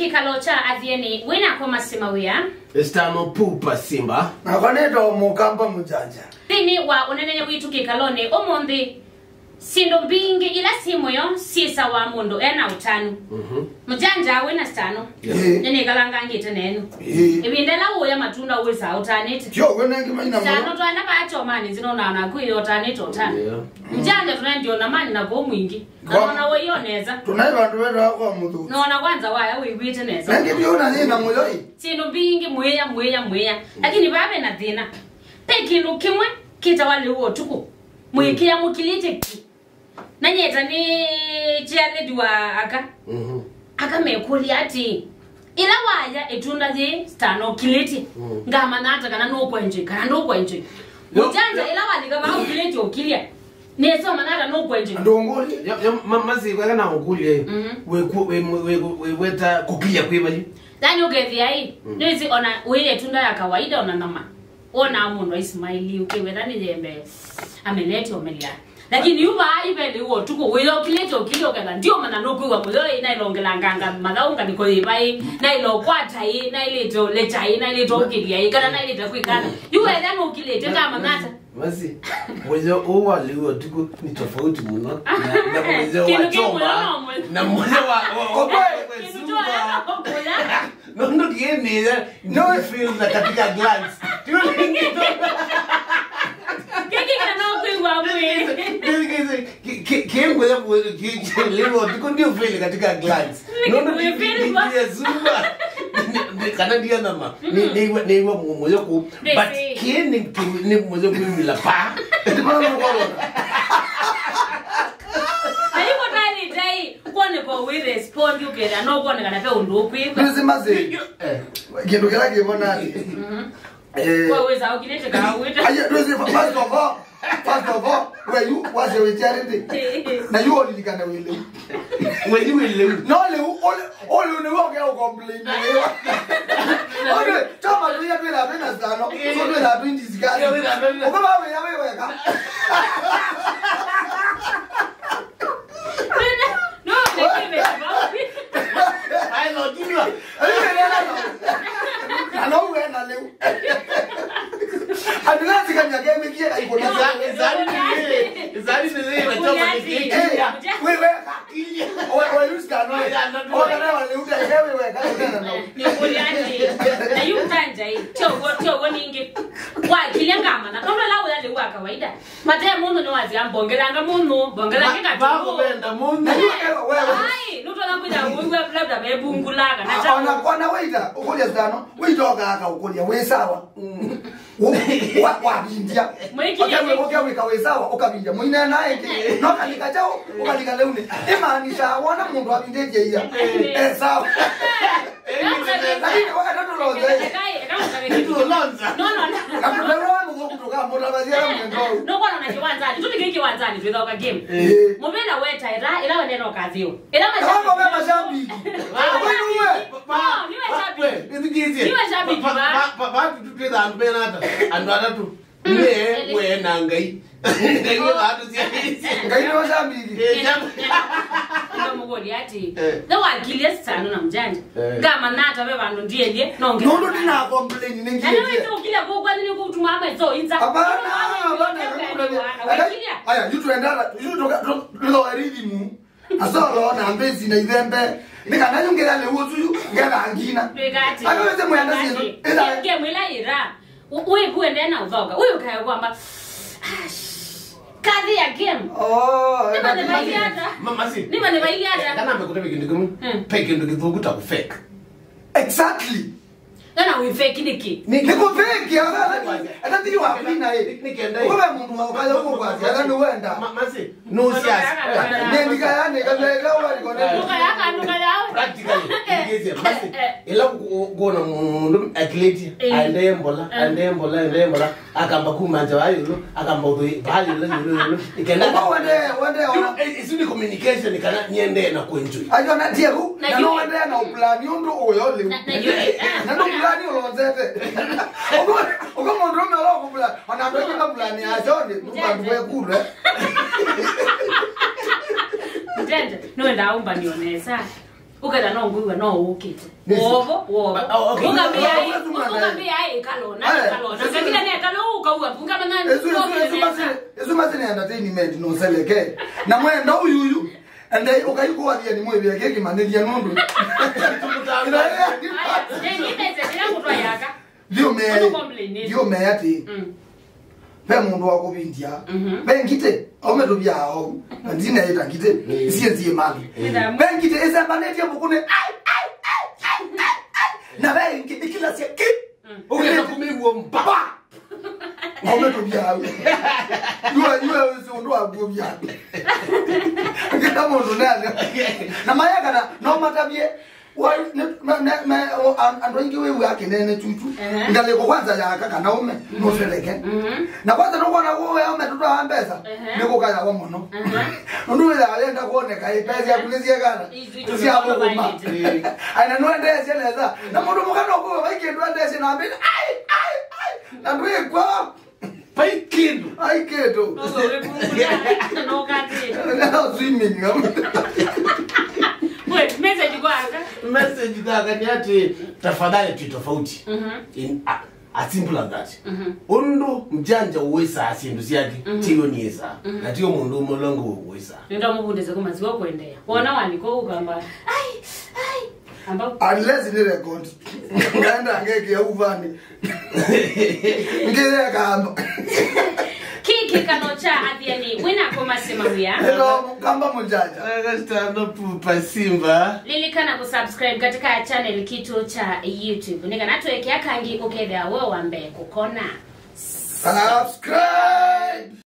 kikalocha athieni wina kwa masimawia Estano pupa simba Nakoneto mukamba mujanja Thini wa unenene witu kikalone omonthi sindo mbingi ila simoyo sisa wa mundu ena utanu mujanja wina stano nene kalangangite nenu ibindela uya matunda uwisa utanite yo wenengi maina stano twana bacho mani zinona na kuyo utanite utanu mujanja tunandio na mani na go mwingi naona weyoneza tunai bantu wera kwa mudu naona kwanza waya wibite neza nangi biona nina moyoi sindo mbingi mweya lakini babe na thina pekindu kimwe kitawali uo tuku mwikia mukilite nanyeta ni chialedi wa aka mekuli ati ila waya etunda je stano kiliti ngama nata kana no kwenje mujanja ila wali kama ukiliti okilia neso manata no kwenje ndongoli mazi kwa kana ukulie we weta kukilia kwebali dani ugethia hii nizi ona wewe tunda ya kawaida ona nama ona amundo ismaili ukeweta ni jembe amelete omelia lakini yuba ibele uo tuko weyo kilete okilio kana ndio maana nokuwa mulo ina ilongela nganga madhaunga niko ibai na ilo kwata hii na ile to leta hii na ile to okilia hii kana na ile takwikana yuwe dano okilete kama nata mazi wezo uwa liwo tuko ni tofauti muno na wezo wa choma na mmoja wa no kieni no feel na katika glance Kiengo ya leo ndio vile katika glance. Nono vile zumba. Kana ndia nama. Ni mmoja ku but kieni ni mmoja ku bila pa. Aliko tani dai kwone kwa we respond ukera no kwone kana pe undokwi. Nzimaze. Kindu kila kibona. Kwa weza ukilete ka wita. Aye dozi first of all, where you was your charity. Now you only can will. When you will no all you know get complain. Okay, tama tu ya bila pena sana. So tu la twin this guy. Okaba we weka. No, I know you. I know when I live. Aduna sikanya game kia iko na zani ni wachoma ni wewe wewe usikano ona wale uta wewe kana ni kuliani na yutanja hii chogo ningi kwa kile ngama na kama lawo yale wa kawaida mate mundu ni wazi ambongelanga mundu bongelanga bako benda mundu wewe ai nuto na kuja wewe labda bebungulaga na cha ona waida ukolia sana witoka aka ukolia we sawa wa bindia okay we sawa ukabindia muina naye no kalika chao ukalika leune emaanisha wana mundu abindeje ya sawa lakini wakati tuloze kitu lonza no Nakulewa kutoka mbona bazia mendo. No kwa na kiwanzani. Tupige kiwanzani tuweza ka game. Mubena weta ila neno kazio. Ila mashabiki. Niwe shabiki. Niwe shabiki ba tutenda ambena hata andana tu. We na ngai. Ngai watu sia. Ngai no shabiki. Ndio mugoli ati. Ndio wakilia sana na mjanja. Kama nata beba ndo ndiye nonge. Ndo ndina complain ningi. Nani wewe ukila kwa nini kutuma hapa hizo inza? Hapana. Aya, yutu endala, yutu ndo aridimu. Asolo na mbezi na idembe. Nika nanyongera le wotu ngera angina. Begati. Akaweze mwenda sizo. Ila gemwela ira. Wewe kuende na uzoga. Wewe kaya kwamba kazi ya game. Oh, Nima baili hata. Mama si. Nima baili hata. Kana amekuta kindu kimu. Peke ndio kithuguta ku fake. Exactly. Nana we fake niki. Niko fake ya hata ndio wapi na yeye. Nikenda. Wewe mundu ukaya huko kwa hata ndio wenda. Mama si. No siasa. Ndio nikayane kabla wali kona. Nuka yaka nuka yao. Practically. Ngeze masi. Ela kuona mundu athlete andembola akamba kumanja wayo akamba udoi bali lo ikenda. Wende isuni communication kana niende na kuenjoy. Ayo na dieru na no wende na plan yondo oyo le. Na ndo plan olonzete. Ogo mundu na lo plan. Ona ndo kama plan ya jone mbandu we kule. Mtende no ndaomba nionesa. ukala no ngwiwa no ukite wobo ukambia ai kalona ngakila ne kalo ukauwa ngama nani ezo mazene entertainment no seleke na mwenda uyuyu ande ukayikuwa dia ni mwebi yake kimanelia nundu Dio me ati pe mundu wako bindia be ngite ome to bia o ndina yeta ngite sienzie mali be ngite eza baneti bukune na be ngite kila sia ki ukenda kumiwo mbaba ome to bia yua uzo ndo agwo bia ngita mundu nani na mayaka na matabie wa andwengi wewe yake nene tutu ngale kwa kwanza ya kaka na ume no seleke na kwanza no kuona wewe ume tutu ambeza niko kaya wa mono ndio ya alenda kuoneka ipezi ya kulizia kana tusia hapo kuma ana no ndeze neza na mundu mukano kwa waike ndo ndeze na ambeni na ndwe kwa paikindo aiketo no kati na swimming message kaka ni ati tafadhali tu tofauti in as simple as that undu mjanja uwesa asindu siaki tiyo niesa na tiyo mundu molongo uwesa ndio mubundeze kuma ziwo kuendea wona waniko ugamba amba unless ni record nganda ngeke ya uvani ngeke kamba kiki kanocha adhiani wina koma sema huya hello kamba mjanja stand up pa Simba lilikana kusubscribe katika channel kitu cha YouTube nika natuwekea kangi ukethea wewe wambe kukona subscribe